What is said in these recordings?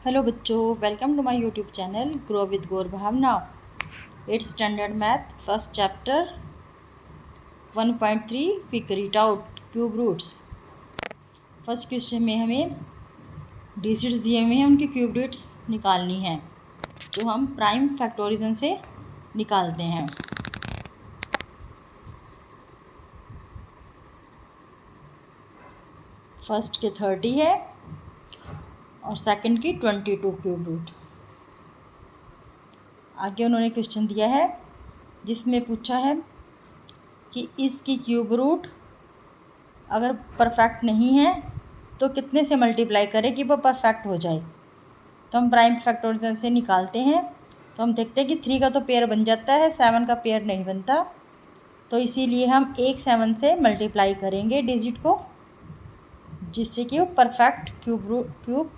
Hello बच्चों, welcome to my YouTube channel grow with Gaur Bhavna. 8th standard math first chapter 1.3 figure it out cube roots. First question में हमें digits दिए हुए हैं, उनकी क्यूब रूट्स निकालनी है जो हम प्राइम फैक्टोरिजन से निकालते हैं। फर्स्ट के 30 है और सेकंड की 22 क्यूब रूट। आगे उन्होंने क्वेश्चन दिया है जिसमें पूछा है कि इसकी क्यूब रूट अगर परफेक्ट नहीं है तो कितने से मल्टीप्लाई करें कि वो परफेक्ट हो जाए। तो हम प्राइम फैक्टोरियल से निकालते हैं। तो हम देखते हैं कि 3 का तो पेयर बन जाता है, 7 का पेयर नहीं बनता। तो इसीलिए हम 7 से मल्टीप्लाई करेंगे डिजिट को, जिससे कि वो परफेक्ट क्यूब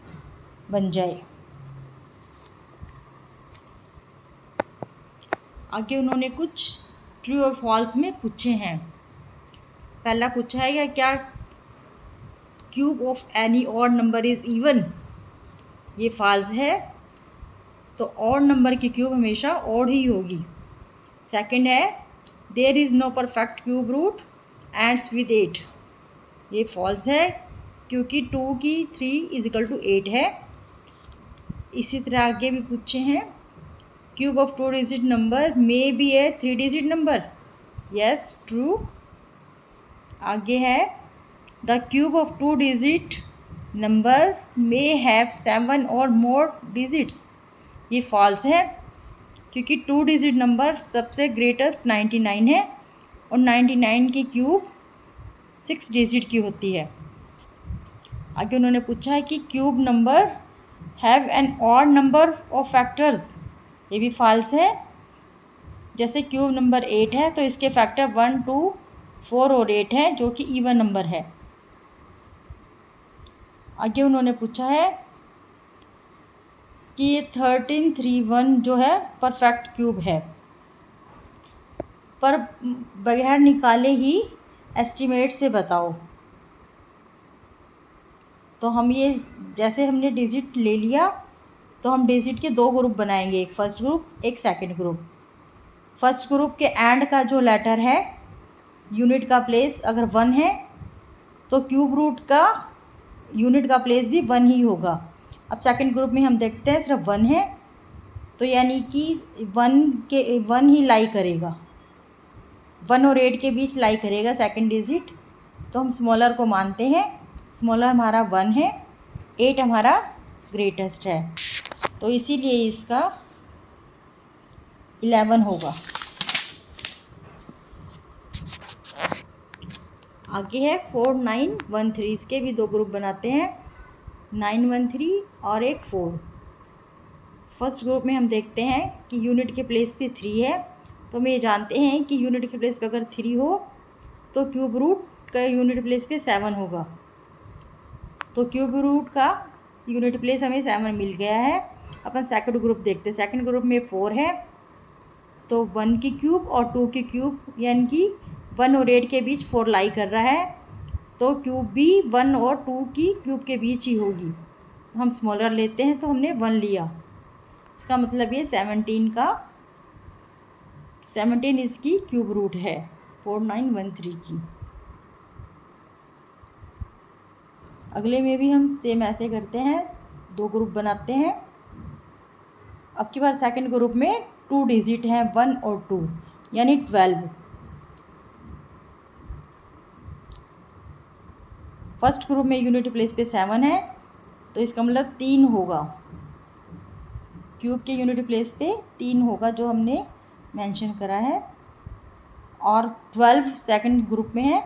बन जाए। आगे उन्होंने कुछ ट्रू और फॉल्स में पूछे हैं। पहला पूछा है या क्या cube of any odd number is even. ये फॉल्स है, तो ऑड नंबर की क्यूब हमेशा ऑड ही होगी। सेकंड है there is no perfect cube root ends with 8। ये फॉल्स है क्योंकि 2 की 3 = 8 है। इसी तरह आगे भी पूछे हैं cube of 2 digit number may be A 3 digit number. Yes, true. आगे है the cube of 2 digit number may have 7 और मोर डिजिट्स। ये फॉल्स है क्योंकि 2 डिजिट नंबर सबसे ग्रेटेस्ट 99 है और 99 की क्यूब 6 डिजिट की होती है। आगे उन्होंने पूछा है कि cube number have an odd number of factors. ये भी फॉल्स है। जैसे क्यूब नंबर 8 है तो इसके फैक्टर 1, 2, 4 और 8 है जो कि इवन नंबर है। आगे उन्होंने पूछा है कि ये 1331 जो है परफेक्ट क्यूब है, पर बगैर निकाले ही एस्टिमेट से बताओ। तो हम ये जैसे हमने डिजिट ले लिया तो हम डिजिट के 2 ग्रुप बनाएंगे, एक फर्स्ट ग्रुप एक सेकंड ग्रुप। फर्स्ट ग्रुप के एंड का जो लेटर है, यूनिट का प्लेस अगर 1 है तो क्यूब रूट का यूनिट का प्लेस भी 1 ही होगा। अब सेकंड ग्रुप में हम देखते हैं सिर्फ 1 है, तो यानी कि 1 ही लाई करेगा, 1 और 8 के बीच लाई करेगा सेकंड डिजिट। तो हम स्मॉलर को मानते हैं, स्मॉलर हमारा 1 है, 8 हमारा ग्रेटेस्ट है, तो इसीलिए इसका 11 होगा। आगे है 4913। इसके भी 2 ग्रुप बनाते हैं, 913 और एक 4। फर्स्ट ग्रुप में हम देखते हैं कि यूनिट के प्लेस पे 3 है, तो हम ये जानते हैं कि यूनिट के प्लेस पे अगर 3 हो तो क्यूब रूट का यूनिट प्लेस पे 7 होगा। तो क्यूब रूट का यूनिट प्लेस हमें 7 मिल गया है। अपन सेकंड ग्रुप देखते हैं। सेकंड ग्रुप में 4 है, तो 1 की क्यूब और 2 की क्यूब, यानी कि 1 और 8 के बीच 4 लाई कर रहा है, तो क्यूब भी 1 और 2 की क्यूब के बीच ही होगी। तो हम स्मॉलर लेते हैं, तो हमने 1 लिया। इसका मतलब ये 17 इसकी क्यूब रूट है 4913 की। अगले में भी हम सेम ऐसे करते हैं, 2 ग्रुप बनाते हैं। अब की बार सेकंड ग्रुप में 2 डिजिट हैं, 1 और 2, यानी 12। फर्स्ट ग्रुप में यूनिट प्लेस पे 7 है, तो इसका मतलब 3 होगा। क्यूब के यूनिट प्लेस पे 3 होगा जो हमने मेंशन करा है। और 12 सेकंड ग्रुप में है,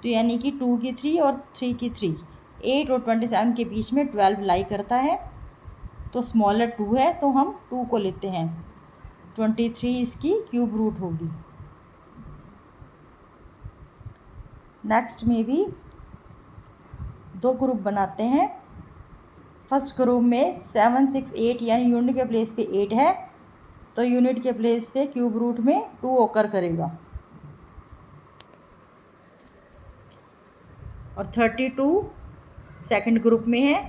तो यानी कि 2 की 3 और 3 की 3, 8 और 27 के बीच में 12 लाई करता है, तो स्मॉलर 2 है, तो हम 2 को लेते हैं। 23 इसकी क्यूब रूट होगी। नेक्स्ट में भी 2 ग्रुप बनाते हैं। फर्स्ट ग्रुप में 7, 6, 8, यानी यूनिट के प्लेस पे 8 है, तो यूनिट के प्लेस पे क्यूब रूट में 2 ओकर करेगा। और 32 सेकंड ग्रुप में है,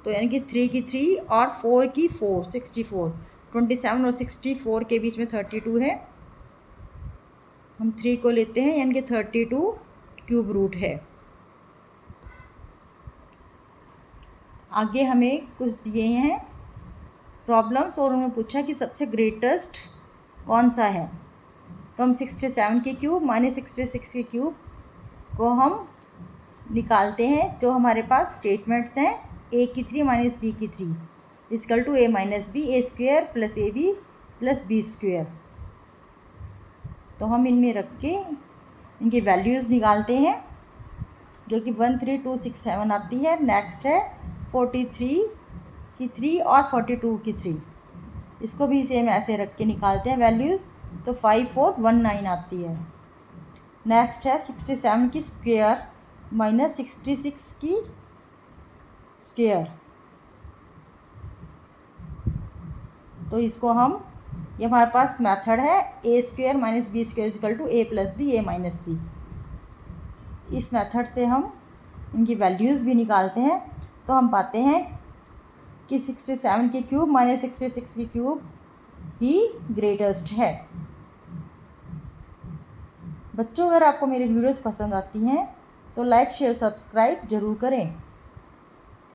तो यानी कि 3 की 3 और 4 की 4, 64। 27 और 64 के बीच में 32 है, हम 3 को लेते हैं यानी कि 32 क्यूब रूट है। आगे हमें कुछ दिए हैं प्रॉब्लम्स और उन्होंने पूछा कि सबसे ग्रेटेस्ट कौन सा है। तो हम 67 के क्यूब माइनस 66 के क्यूब को हम निकालते हैं। जो हमारे पास स्टेटमेंट्स हैं ए की 3 माइनस बी की 3 equal to A minus B, A square plus A B plus B square. तो हम इनमें रख के इनकी वैल्यूज़ निकालते हैं जो कि 13267 आती है। नेक्स्ट है 43 की 3 और 42 की 3, इसको भी सेम ऐसे रख के निकालते हैं वैल्यूज़, तो 5419 आती है। नेक्स्ट है 67 की स्क्वेयर माइनस 66 की स्क्वेयर, तो इसको हम, ये हमारे पास मेथड है A square minus B square equal to A plus B, A minus B. इस मेथड से हम इनकी वैल्यूज़ भी निकालते हैं। तो हम पाते हैं कि 67 के क्यूब माइनस 66 के क्यूब ही ग्रेटेस्ट है। बच्चों, अगर आपको मेरी वीडियोस पसंद आती हैं तो लाइक शेयर सब्सक्राइब ज़रूर करें।